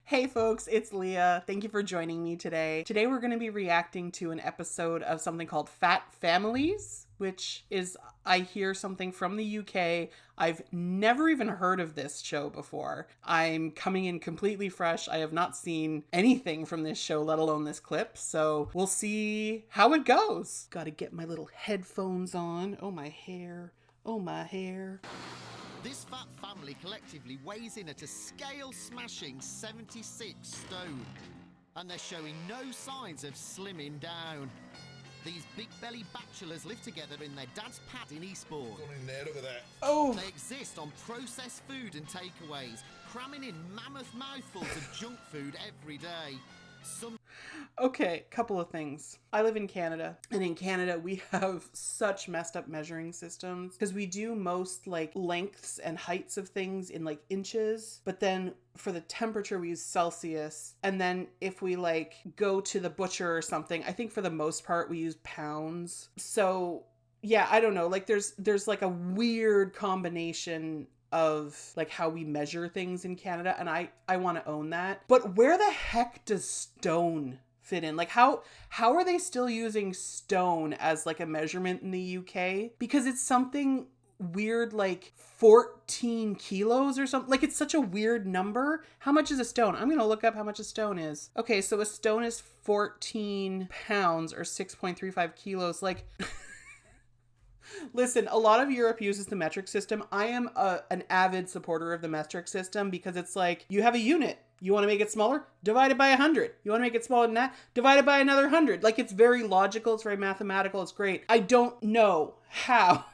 Hey folks, it's Leah. Thank you for joining me today. Today we're going to be reacting to an episode of something called Fat Families, which is, I hear, something from the UK. I've never even heard of this show before. I'm coming in completely fresh. I have not seen anything from this show, let alone this clip. So we'll see how it goes. Gotta get my little headphones on. Oh, my hair. Oh, my hair. This fat family collectively weighs in at a scale-smashing 76 stone, and they're showing no signs of slimming down. These big-belly bachelors live together in their dad's pad in Eastbourne. In there, look at that. Oh! They exist on processed food and takeaways, cramming in mammoth mouthfuls of junk food every day. Okay, couple of things. I live in Canada, and in Canada we have such messed up measuring systems because we do most like lengths and heights of things in like inches, but then for the temperature we use Celsius, and then if we like go to the butcher or something, I think for the most part we use pounds. So yeah, I don't know, like there's like a weird combination of like how we measure things in Canada, and I want to own that. But where the heck does stone fit in? Like how are they still using stone as like a measurement in the UK? Because it's something weird like 14 kilos or something. Like it's such a weird number. How much is a stone? I'm gonna look up how much a stone is. Okay, so a stone is 14 pounds or 6.35 kilos. Like listen, a lot of Europe uses the metric system. I am an avid supporter of the metric system because it's like you have a unit. You want to make it smaller? Divide it by 100. You want to make it smaller than that? Divide it by another 100. Like it's very logical. It's very mathematical. It's great. I don't know how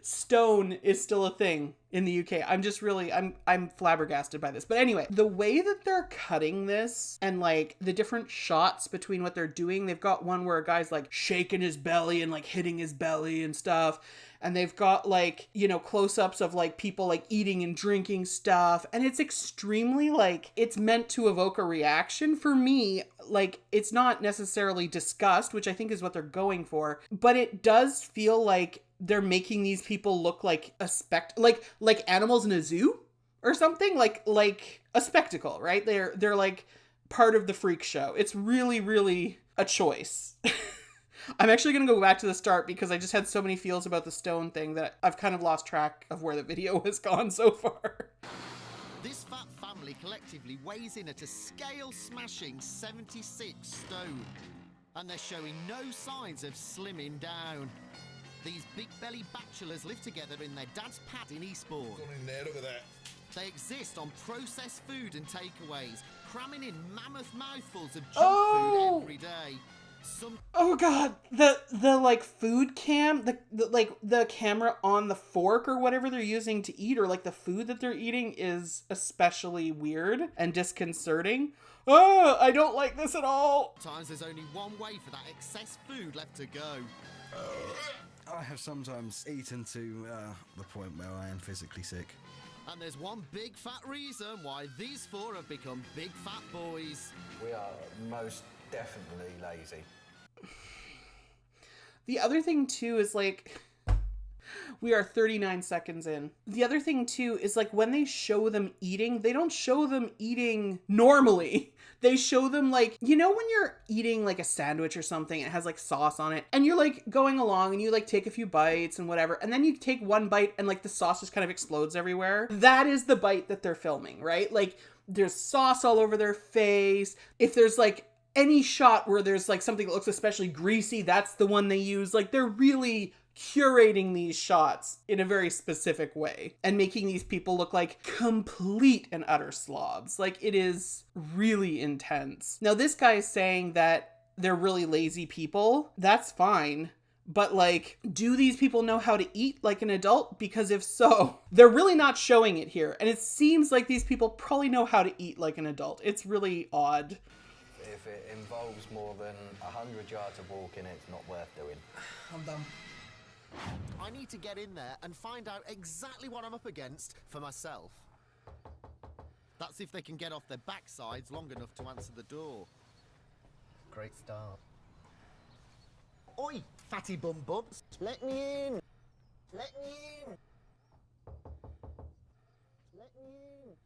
stone is still a thing in the UK. I'm flabbergasted by this. But anyway, the way that they're cutting this and like the different shots between what they're doing, they've got one where a guy's like shaking his belly and like hitting his belly and stuff. And they've got like, you know, close-ups of like people like eating and drinking stuff. And it's extremely like, it's meant to evoke a reaction for me. Like it's not necessarily disgust, which I think is what they're going for, but it does feel like they're making these people look like a like animals in a zoo or something, like a spectacle, right? They're like part of the freak show. It's really, really a choice. I'm actually going to go back to the start because I just had so many feels about the stone thing that I've kind of lost track of where the video has gone so far. This fat family collectively weighs in at a scale-smashing 76 stone, and they're showing no signs of slimming down. These big-belly bachelors live together in their dad's pad in Eastbourne. In there, look at that. They exist on processed food and takeaways, cramming in mammoth mouthfuls of junk food every day. Oh god, the like food cam, the camera on the fork or whatever they're using to eat, or like the food that they're eating, is especially weird and disconcerting. Oh, I don't like this at all. Sometimes there's only one way for that excess food left to go. I have sometimes eaten to the point where I am physically sick. And there's one big fat reason why these four have become big fat boys. We are most definitely lazy. The other thing too is like, we are 39 seconds in. The other thing too is like when they show them eating, they don't show them eating normally. They show them like, you know, when you're eating like a sandwich or something, it has like sauce on it, and you're like going along and you like take a few bites and whatever, and then you take one bite and like the sauce just kind of explodes everywhere. That is the bite that they're filming, right? Like there's sauce all over their face. If there's like any shot where there's like something that looks especially greasy, that's the one they use. Like they're really curating these shots in a very specific way and making these people look like complete and utter slobs. Like it is really intense. Now this guy is saying that they're really lazy people. That's fine. But like, do these people know how to eat like an adult? Because if so, they're really not showing it here. And it seems like these people probably know how to eat like an adult. It's really odd. If it involves more than 100 yards of walking, it's not worth doing. I'm done. I need to get in there and find out exactly what I'm up against for myself. That's if they can get off their backsides long enough to answer the door. Great start. Oi, fatty bum bumps, let me in! Let me in! Let me in!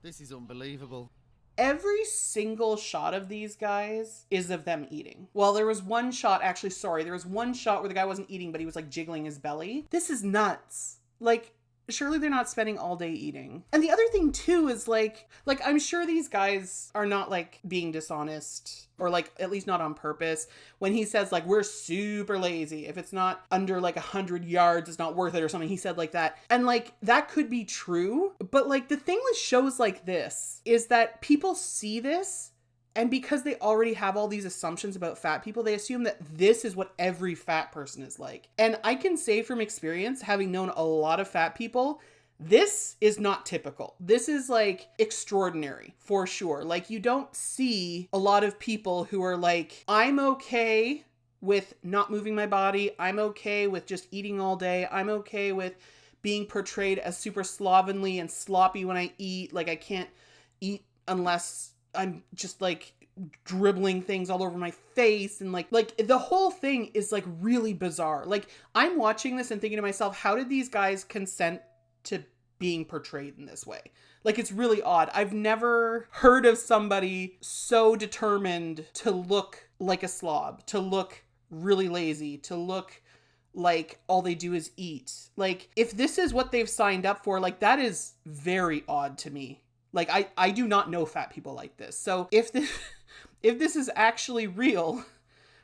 This is unbelievable. Every single shot of these guys is of them eating. Well, there was one shot, actually, sorry, there was one shot where the guy wasn't eating, but he was like jiggling his belly. This is nuts. Like, surely they're not spending all day eating. And the other thing too is like I'm sure these guys are not like being dishonest, or like at least not on purpose, when he says like, we're super lazy. If it's not under like 100 yards, it's not worth it or something. He said like that. And like, that could be true. But like, the thing with shows like this is that people see this, and because they already have all these assumptions about fat people, they assume that this is what every fat person is like. And I can say from experience, having known a lot of fat people, this is not typical. This is like extraordinary for sure. Like, you don't see a lot of people who are like, I'm okay with not moving my body. I'm okay with just eating all day. I'm okay with being portrayed as super slovenly and sloppy when I eat. Like, I can't eat unless I'm just like dribbling things all over my face, and like the whole thing is like really bizarre. Like, I'm watching this and thinking to myself, how did these guys consent to being portrayed in this way? Like, it's really odd. I've never heard of somebody so determined to look like a slob, to look really lazy, to look like all they do is eat. Like, if this is what they've signed up for, like, that is very odd to me. Like, I do not know fat people like this. So if this is actually real,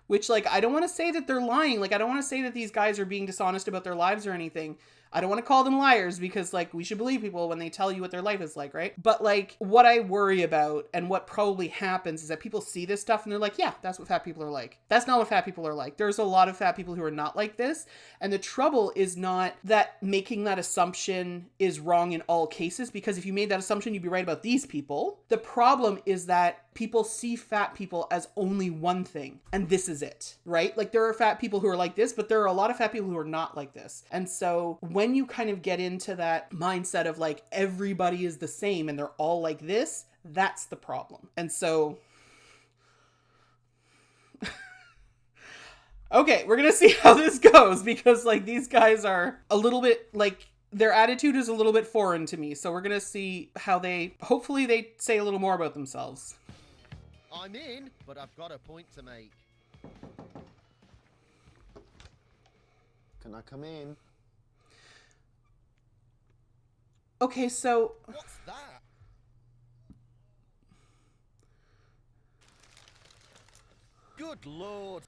which, like, I don't want to say that they're lying. Like, I don't want to say that these guys are being dishonest about their lives or anything. I don't want to call them liars, because like, we should believe people when they tell you what their life is like, right? But like, what I worry about and what probably happens is that people see this stuff and they're like, yeah, that's what fat people are like. That's not what fat people are like. There's a lot of fat people who are not like this. And the trouble is not that making that assumption is wrong in all cases, because if you made that assumption, you'd be right about these people. The problem is that people see fat people as only one thing, and this is it, right? Like, there are fat people who are like this, but there are a lot of fat people who are not like this. And so when you kind of get into that mindset of like, everybody is the same and they're all like this, that's the problem. And so okay, we're gonna see how this goes, because like, these guys are a little bit like, their attitude is a little bit foreign to me. So we're gonna see how hopefully they say a little more about themselves. I'm in, but I've got a point to make. Can I come in? Okay, so What's that? Good Lord.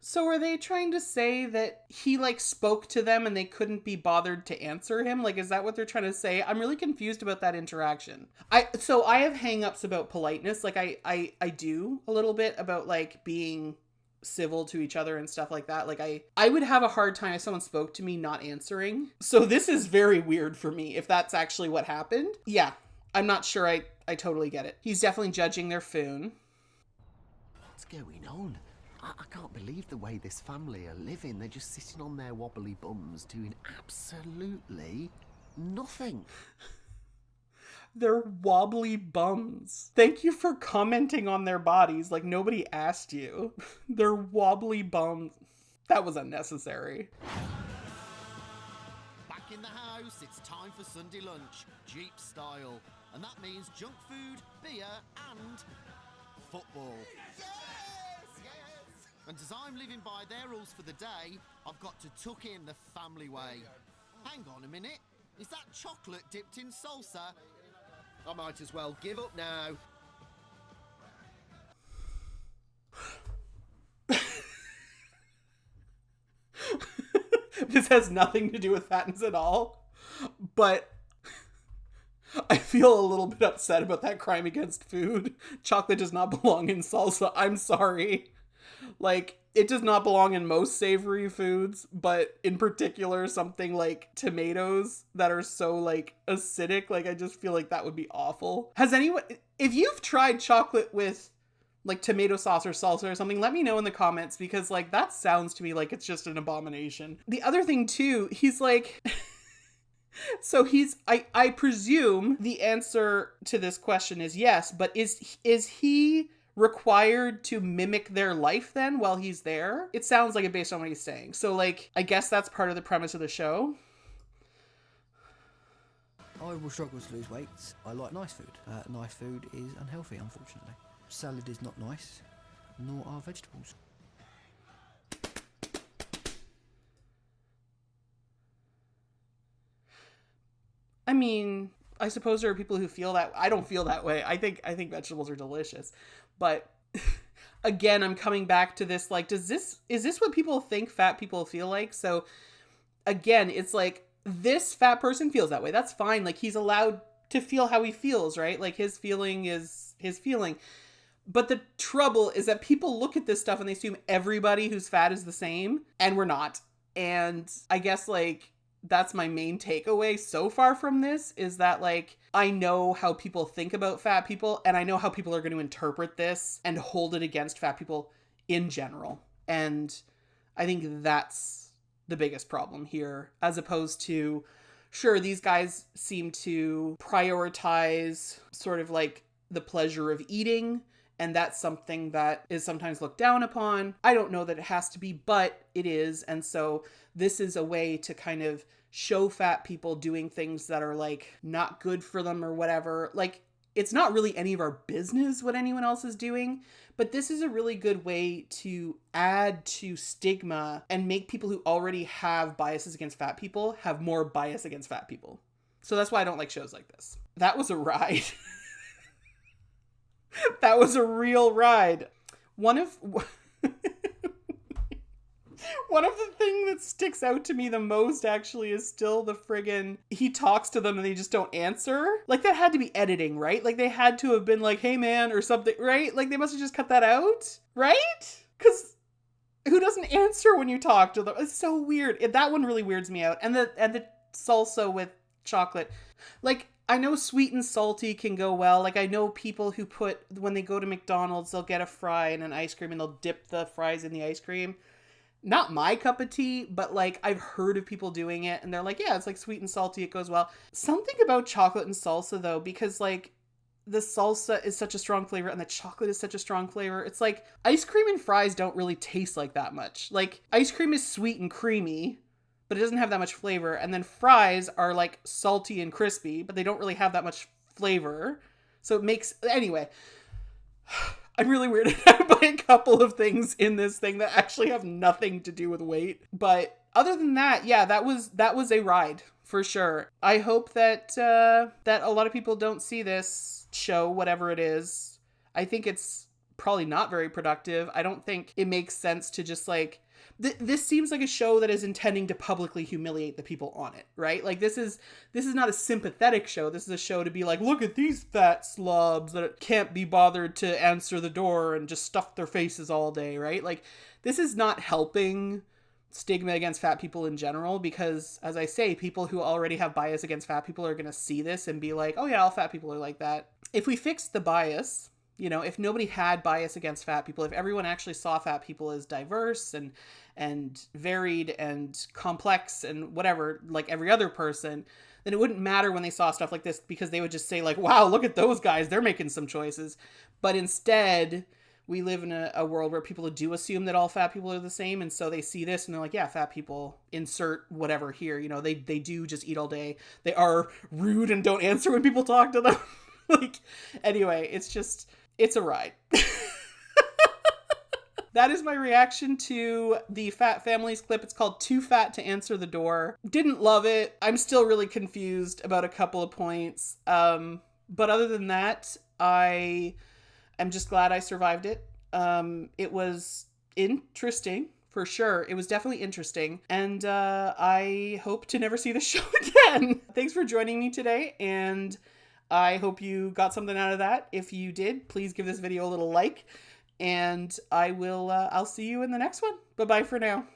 So are they trying to say that he like spoke to them and they couldn't be bothered to answer him? Like, is that what they're trying to say? I'm really confused about that interaction. I have hang-ups about politeness. Like, I do a little bit about like being civil to each other and stuff like that. Like, I would have a hard time if someone spoke to me not answering. So this is very weird for me, if that's actually what happened. Yeah, I'm not sure I totally get it. He's definitely judging their food. What's going on? I can't believe the way this family are living. They're just sitting on their wobbly bums doing absolutely nothing. They're wobbly bums. Thank you for commenting on their bodies like nobody asked you. They're wobbly bums. That was unnecessary. Back in the house, it's time for Sunday lunch, Jeep style. And that means junk food, beer, and football. Yes! And as I'm living by their rules for the day, I've got to tuck in the family way. Hang on a minute. Is that chocolate dipped in salsa? I might as well give up now. This has nothing to do with fatness at all, but I feel a little bit upset about that crime against food. Chocolate does not belong in salsa. I'm sorry. Like, it does not belong in most savory foods, but in particular, something like tomatoes that are so, like, acidic, like, I just feel like that would be awful. Has anyone, if you've tried chocolate with, like, tomato sauce or salsa or something, let me know in the comments, because, like, that sounds to me like it's just an abomination. The other thing, too, he's like... So I presume the answer to this question is yes, but is he required to mimic their life then while he's there? It sounds like it based on what he's saying. So like, I guess that's part of the premise of the show. I will struggle to lose weight. I like nice food. Nice food is unhealthy, unfortunately. Salad is not nice, nor are vegetables. I mean, I suppose there are people who feel that. I don't feel that way. I think vegetables are delicious. But again, I'm coming back to this, like, is this what people think fat people feel like? So again, it's like, this fat person feels that way. That's fine. Like, he's allowed to feel how he feels, right? Like, his feeling is his feeling. But the trouble is that people look at this stuff and they assume everybody who's fat is the same, and we're not. And I guess, like, that's my main takeaway so far from this, is that, like, I know how people think about fat people, and I know how people are going to interpret this and hold it against fat people in general. And I think that's the biggest problem here, as opposed to, sure, these guys seem to prioritize sort of like the pleasure of eating, and that's something that is sometimes looked down upon. I don't know that it has to be, but it is. And so this is a way to kind of show fat people doing things that are, like, not good for them or whatever. Like, it's not really any of our business what anyone else is doing, but this is a really good way to add to stigma and make people who already have biases against fat people have more bias against fat people. So that's why I don't like shows like this. That was a ride. That was a real ride. One of the thing that sticks out to me the most, actually, is still the friggin', he talks to them and they just don't answer. Like, that had to be editing, right? Like, they had to have been like, hey man, or something, right? Like, they must have just cut that out, right? Because who doesn't answer when you talk to them? It's so weird. That one really weirds me out. And the salsa with chocolate. Like, I know sweet and salty can go well. Like, I know people who when they go to McDonald's, they'll get a fry and an ice cream and they'll dip the fries in the ice cream. Not my cup of tea, but, like, I've heard of people doing it and they're like, yeah, it's like sweet and salty, it goes well. Something about chocolate and salsa, though, because, like, the salsa is such a strong flavor and the chocolate is such a strong flavor. It's like, ice cream and fries don't really taste like that much. Like, ice cream is sweet and creamy, but it doesn't have that much flavor. And then fries are, like, salty and crispy, but they don't really have that much flavor. So it makes, anyway, I'm really weirded out by a couple of things in this thing that actually have nothing to do with weight. But other than that, yeah, that was a ride for sure. I hope that that a lot of people don't see this show, whatever it is. I think it's probably not very productive. I don't think it makes sense to just, like, this seems like a show that is intending to publicly humiliate the people on it, right? Like, this is not a sympathetic show. This is a show to be like, look at these fat slobs that can't be bothered to answer the door and just stuff their faces all day, right? Like, this is not helping stigma against fat people in general, because, as I say, people who already have bias against fat people are going to see this and be like, oh yeah, all fat people are like that. If we fix the bias, you know, if nobody had bias against fat people, if everyone actually saw fat people as diverse and varied and complex and whatever, like every other person, then it wouldn't matter when they saw stuff like this, because they would just say, like, wow, look at those guys, they're making some choices. But instead, we live in a world where people do assume that all fat people are the same, and so they see this and they're like, yeah, fat people, insert whatever here, you know, they do just eat all day, they are rude and don't answer when people talk to them. Like, anyway, it's a ride. That is my reaction to the Fat Families clip. It's called Too Fat to Answer the Door. Didn't love it. I'm still really confused about a couple of points. But other than that, I am just glad I survived it. It was interesting, for sure. It was definitely interesting. And I hope to never see the show again. Thanks for joining me today, and I hope you got something out of that. If you did, please give this video a little like. And I'll see you in the next one. Bye-bye for now.